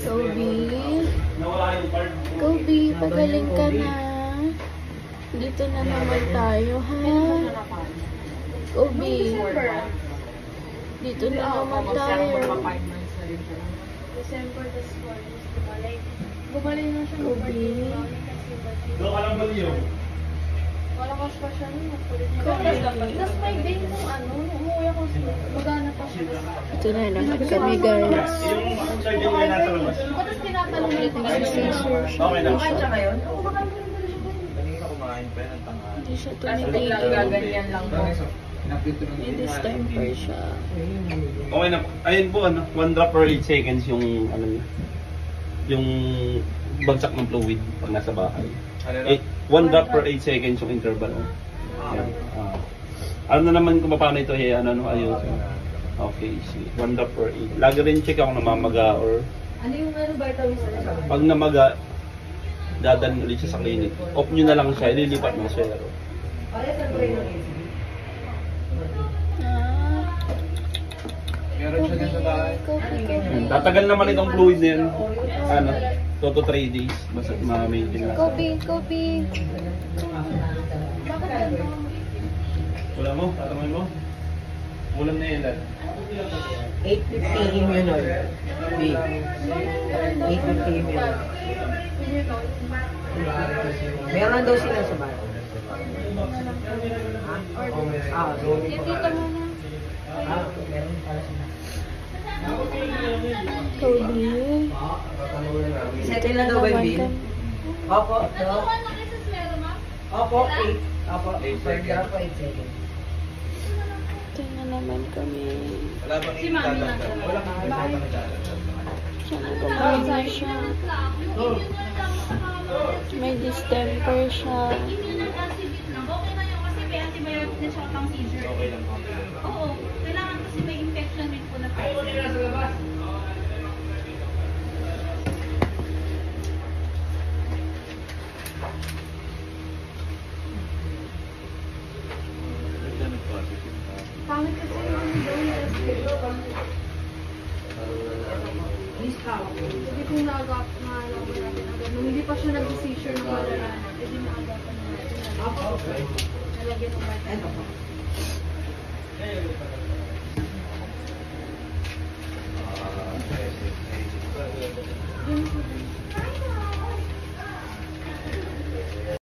Kobe. Kobe, pagaling ka na. Dito na naman tayo, ha? Kobe. Dito na naman tayo. December this one. Bumalik na siya. Kobe. Doon ka lang baliw. Malakas pa siya nun. Tapos may day nung nung umuwi ako sa magana pa siya. Ito na naman kami, guys. Yung surgeon na nasa labas. Tapos tinatanong niya kung Okay na. kumain siya ngayon? Oo, kumain ko Kanina kumain pa ng tanghali. Hindi siya tumitigil. ganyan lang po. May distemper siya. Okay na po. Ayun po, 1 drop per 8 seconds yung, yung bagsak ng fluid pag nasa bahay. 1 drop per 8 seconds yung interval. Yan. Alam na naman kung paano ito, ayusin. Okay, see. 1 drop per 8. Lagi rin check ako namamaga or Ano yung vitamins na siya? pag namaga, dadalhin ulit siya sa clinic. Off nyo na lang siya, ililipat ng swero. Meron siya din sa bahay. Tatagal naman itong fluid na yun. 2 to 3 days. Basta ma-maintain lang. Kobe, Kobe. Bakit ano? Wala mo? Tatamay mo? Ulam na yan. 850 immunol. B. 850 immunol. Meron daw sila sa bahay. Ha? Dito mo na. Meron pala sila. Kobe. Settle na daw ba yung bill? Opo. Opo, 8. Opo, 8 grams po 8 seconds. Ito na naman kami. Si Mami na. Wala kang Siya na kumain siya. May distemper siya. Okay na yun kasi may antibiotic na siya pang seizure. Okay lang. Oo, kailangan kasi may infection rin po na Pangit kasi yung daw hindi kung naagap na alam ko natin agad. Nung hindi pa siya nag-seizure ng malala, hindi naagapan na natin. Nalagyan ng vitamin.